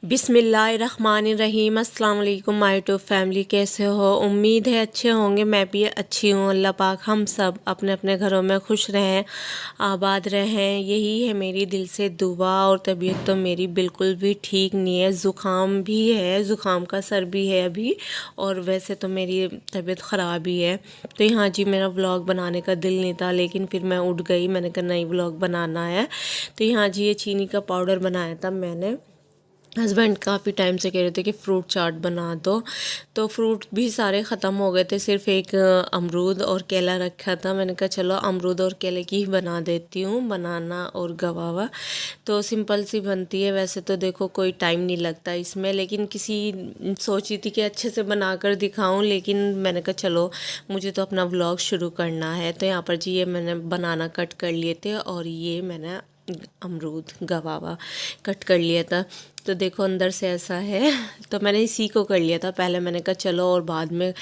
बिस्मिल्लाहिर्रहमानिर्रहीम। अस्सलाम वालेकुम माय यूट्यूब फैमिली, कैसे हो? उम्मीद है अच्छे होंगे। मैं भी अच्छी हूँ। अल्लाह पाक हम सब अपने अपने घरों में खुश रहें, आबाद रहें, यही है मेरी दिल से दुआ। और तबीयत तो मेरी बिल्कुल भी ठीक नहीं है, ज़ुकाम भी है, ज़ुकाम का सर भी है अभी। और वैसे तो मेरी तबीयत ख़राब ही है। तो यहाँ जी मेरा व्लॉग बनाने का दिल नहीं था, लेकिन फिर मैं उठ गई, मैंने कहा नई व्लॉग बनाना है। तो यहाँ जी ये चीनी का पाउडर बनाया था मैंने। हस्बैंड काफ़ी टाइम से कह रहे थे कि फ़्रूट चाट बना दो, तो फ्रूट भी सारे ख़त्म हो गए थे, सिर्फ एक अमरूद और केला रखा था। मैंने कहा चलो अमरूद और केले की ही बना देती हूँ, बनाना और गवावा। तो सिंपल सी बनती है। वैसे तो देखो कोई टाइम नहीं लगता इसमें, लेकिन सोची थी कि अच्छे से बना कर दिखाऊँ, लेकिन मैंने कहा चलो मुझे तो अपना व्लॉग शुरू करना है। तो यहाँ पर जी ये मैंने बनाना कट कर लिए थे, और ये मैंने अमरूद गवावा कट कर लिया था। तो देखो अंदर से ऐसा है। तो मैंने इसी को कर लिया था पहले, मैंने कहा चलो और बाद में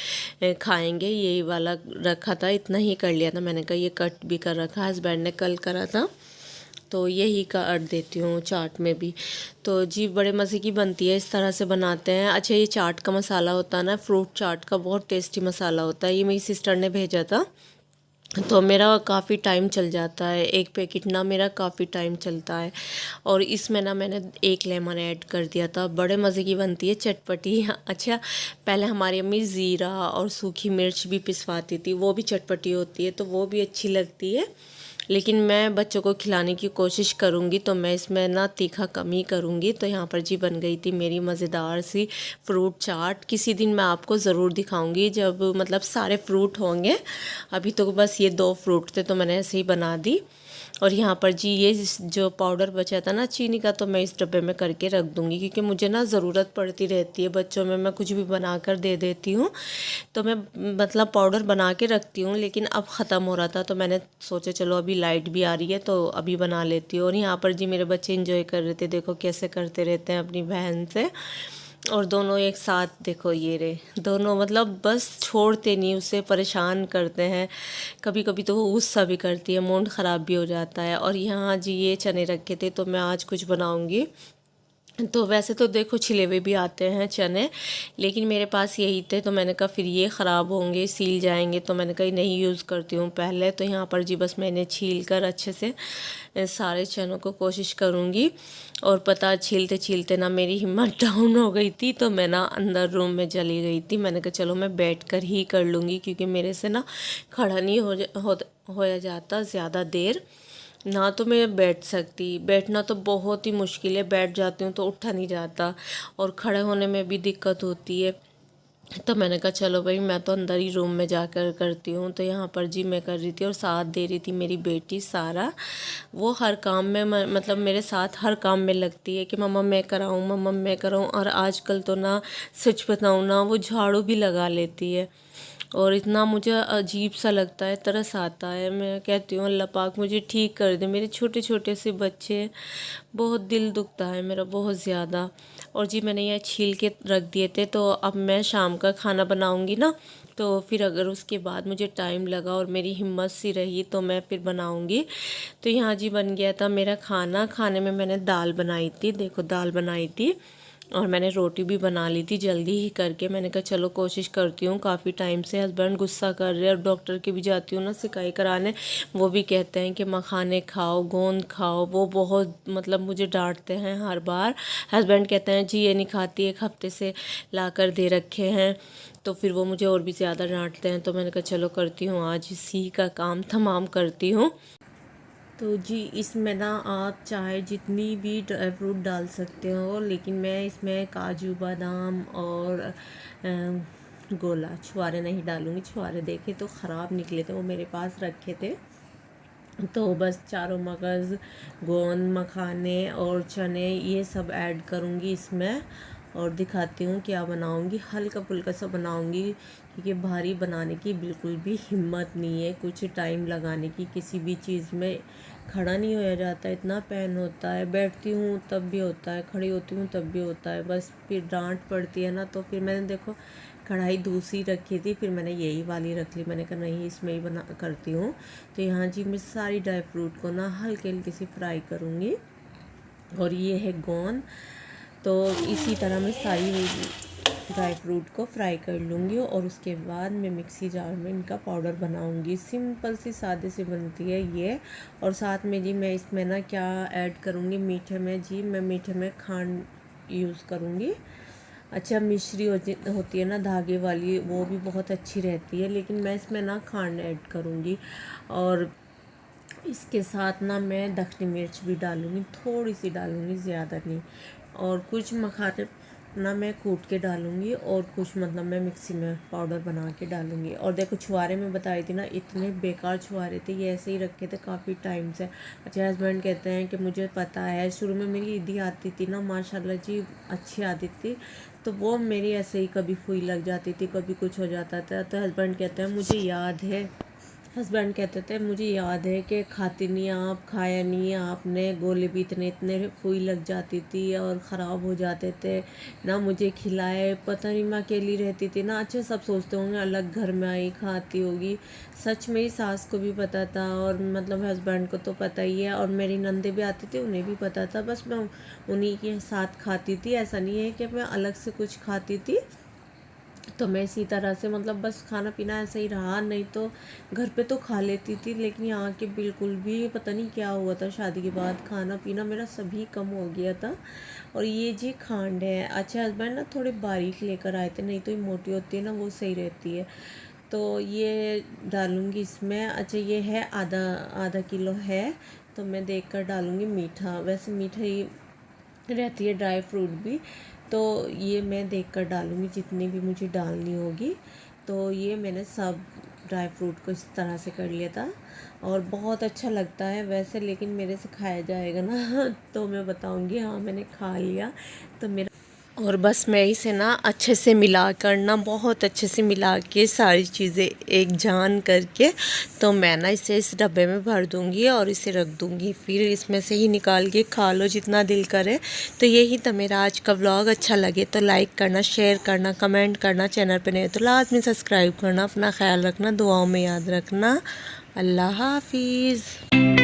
खाएंगे, यही वाला रखा था, इतना ही कर लिया था। मैंने कहा ये कट भी कर रखा, हस्बैंड ने कल करा था, तो यही काट देती हूँ चाट में भी। तो जी बड़े मज़े की बनती है, इस तरह से बनाते हैं। अच्छा ये चाट का मसाला होता है ना, फ्रूट चाट का बहुत टेस्टी मसाला होता है, ये मेरी सिस्टर ने भेजा था। तो मेरा काफ़ी टाइम चल जाता है, एक पैकेट ना मेरा काफ़ी टाइम चलता है। और इसमें ना मैंने एक लेमन ऐड कर दिया था, बड़े मज़े की बनती है, चटपटी। अच्छा पहले हमारी अम्मी ज़ीरा और सूखी मिर्च भी पिसवाती थी, वो भी चटपटी होती है, तो वो भी अच्छी लगती है। लेकिन मैं बच्चों को खिलाने की कोशिश करूँगी, तो मैं इसमें ना तीखा कम ही करूँगी। तो यहाँ पर जी बन गई थी मेरी मज़ेदार सी फ्रूट चाट। किसी दिन मैं आपको ज़रूर दिखाऊँगी जब मतलब सारे फ्रूट होंगे। अभी तो बस ये 2 फ्रूट थे, तो मैंने ऐसे ही बना दी। और यहाँ पर जी ये जो पाउडर बचा था ना चीनी का, तो मैं इस डब्बे में करके रख दूँगी, क्योंकि मुझे ना ज़रूरत पड़ती रहती है बच्चों में, मैं कुछ भी बना कर दे देती हूँ। तो मैं मतलब पाउडर बना के रखती हूँ, लेकिन अब ख़त्म हो रहा था, तो मैंने सोचा चलो अभी लाइट भी आ रही है तो अभी बना लेती हूँ। और यहाँ पर जी मेरे बच्चे एंजॉय कर रहे थे, देखो कैसे करते रहते हैं अपनी बहन से। और दोनों एक साथ देखो, ये रहे दोनों, मतलब बस छोड़ते नहीं, उसे परेशान करते हैं। कभी कभी तो वो गुस्सा भी करती है, मूड ख़राब भी हो जाता है। और यहाँ जी ये चने रखे थे, तो मैं आज कुछ बनाऊँगी। तो वैसे तो देखो छिले हुए भी आते हैं चने, लेकिन मेरे पास यही थे, तो मैंने कहा फिर ये ख़राब होंगे, सील जाएंगे, तो मैंने कहा नहीं यूज़ करती हूँ पहले। तो यहाँ पर जी बस मैंने छील कर अच्छे से सारे चनों को कोशिश करूँगी। और पता छीलते छीलते ना मेरी हिम्मत डाउन हो गई थी, तो मैं ना अंदर रूम में चली गई थी। मैंने कहा चलो मैं बैठ कर ही कर लूँगी, क्योंकि मेरे से ना खड़ा नहीं होया जाता ज़्यादा देर ना। तो मैं बैठ सकती, बैठना तो बहुत ही मुश्किल है, बैठ जाती हूँ तो उठा नहीं जाता, और खड़े होने में भी दिक्कत होती है। तो मैंने कहा चलो भाई मैं तो अंदर ही रूम में जाकर करती हूँ। तो यहाँ पर जी मैं कर रही थी, और साथ दे रही थी मेरी बेटी सारा। वो हर काम में मतलब मेरे साथ हर काम में लगती है कि मम्मा मैं कराऊँ, मम्मा मैं कराऊँ। और आजकल तो ना सच बताऊँ ना, वो झाड़ू भी लगा लेती है, और इतना मुझे अजीब सा लगता है, तरस आता है। मैं कहती हूँ अल्लाह पाक मुझे ठीक कर दे, मेरे छोटे छोटे से बच्चे, बहुत दिल दुखता है मेरा बहुत ज़्यादा। और जी मैंने ये छील के रख दिए थे, तो अब मैं शाम का खाना बनाऊँगी ना, तो फिर अगर उसके बाद मुझे टाइम लगा और मेरी हिम्मत सी रही तो मैं फिर बनाऊँगी। तो यहाँ जी बन गया था मेरा खाना। खाने में मैंने दाल बनाई थी, देखो दाल बनाई थी, और मैंने रोटी भी बना ली थी जल्दी ही करके। मैंने कहा चलो कोशिश करती हूँ, काफ़ी टाइम से हस्बैंड गुस्सा कर रहे हैं, और डॉक्टर के भी जाती हूँ ना सिकाई कराने, वो भी कहते हैं कि मखाने खाओ, गोंद खाओ। वो बहुत मतलब मुझे डांटते हैं हर बार। हस्बैंड कहते हैं जी ये नहीं खाती, 1 हफ्ते से ला कर दे रखे हैं, तो फिर वो मुझे और भी ज़्यादा डांटते हैं। तो मैंने कहा चलो करती हूँ, आज इसी का काम तमाम करती हूँ। तो जी इसमें ना आप चाहे जितनी भी ड्राई फ्रूट डाल सकते हो, लेकिन मैं इसमें काजू बादाम और गोला छुआरे नहीं डालूँगी। छुआरे देखे तो ख़राब निकले थे, वो मेरे पास रखे थे, तो बस चारों मगज़, गोंद, मखाने और चने ये सब ऐड करूँगी इसमें। और दिखाती हूँ क्या बनाऊँगी, हल्का फुल्का सा बनाऊँगी, क्योंकि भारी बनाने की बिल्कुल भी हिम्मत नहीं है, कुछ टाइम लगाने की। किसी भी चीज़ में खड़ा नहीं होया जाता, इतना पेन होता है, बैठती हूँ तब भी होता है, खड़ी होती हूँ तब भी होता है। बस फिर डांट पड़ती है ना, तो फिर मैंने देखो कढ़ाई दूसरी रखी थी, फिर मैंने यही वाली रख ली। मैंने कहा नहीं इसमें ही बना करती हूँ। तो यहाँ जी मैं सारी ड्राई फ्रूट को ना हल्के हल्के से फ्राई करूँगी। और ये है गोंद, तो इसी तरह मैं सारी ड्राई फ्रूट को फ्राई कर लूँगी और उसके बाद मैं मिक्सी जार में इनका पाउडर बनाऊँगी। सिंपल सी सादे से बनती है ये। और साथ में जी मैं इसमें ना क्या ऐड करूँगी मीठे में, जी मैं मीठे में खांड यूज़ करूँगी। अच्छा, मिश्री होती है ना धागे वाली, वो भी बहुत अच्छी रहती है, लेकिन मैं इसमें ना खांड ऐड करूँगी। और इसके साथ ना मैं दखनी मिर्च भी डालूँगी, थोड़ी सी डालूँगी, ज़्यादा नहीं। और कुछ मखाने ना मैं कूट के डालूँगी और कुछ मतलब मैं मिक्सी में पाउडर बना के डालूँगी। और देखो छुहारे में बताई थी ना, इतने बेकार छुहारे थे, ये ऐसे ही रखे थे काफ़ी टाइम से। अच्छा, हस्बैंड कहते हैं कि मुझे पता है, शुरू में मेरी ईदी आती थी ना माशाल्लाह जी, अच्छी आती थी, तो वो मेरी ऐसे ही कभी फुई लग जाती थी, कभी कुछ हो जाता था। तो हस्बैंड कहते हैं मुझे याद है कि खाती नहीं आप, खाया नहीं आपने, गोले भी इतने इतने फुई लग जाती थी और ख़राब हो जाते थे ना, मुझे खिलाए, पता नहीं मैं अकेली रहती थी ना। अच्छा, सब सोचते होंगे अलग घर में आई खाती होगी, सच में ही सास को भी पता था और मतलब हस्बैंड को तो पता ही है, और मेरी नंदे भी आती थी, उन्हें भी पता था। बस मैं उन्हीं के साथ खाती थी, ऐसा नहीं है कि मैं अलग से कुछ खाती थी। तो मैं इसी तरह से मतलब बस खाना पीना ऐसा ही रहा, नहीं तो घर पे तो खा लेती थी, लेकिन यहाँ के बिल्कुल भी पता नहीं क्या हुआ था, शादी के बाद खाना पीना मेरा सभी कम हो गया था। और ये जी खांड है। अच्छा, हस्बैंड ना थोड़े बारीक लेकर आए थे, नहीं तो ये मोटी होती है ना, वो सही रहती है। तो ये डालूँगी इसमें। अच्छा, ये है आधा किलो है, तो मैं देख कर डालूँगी मीठा। वैसे मीठा ही रहती है ड्राई फ्रूट भी, तो ये मैं देखकर डालूँगी जितनी भी मुझे डालनी होगी। तो ये मैंने सब ड्राई फ्रूट को इस तरह से कर लिया था और बहुत अच्छा लगता है वैसे, लेकिन मेरे से खाया जाएगा ना तो मैं बताऊँगी हाँ मैंने खा लिया। तो मेरा और बस मैं इसे ना अच्छे से मिला कर ना, बहुत अच्छे से मिला के सारी चीज़ें एक जान करके, तो मैं ना इसे इस डब्बे में भर दूँगी और इसे रख दूँगी। फिर इसमें से ही निकाल के खा लो जितना दिल करे। तो यही था मेरा आज का व्लॉग। अच्छा लगे तो लाइक करना, शेयर करना, कमेंट करना, चैनल पर नहीं तो लाजमी सब्सक्राइब करना। अपना ख्याल रखना, दुआओं में याद रखना। अल्लाह हाफिज़।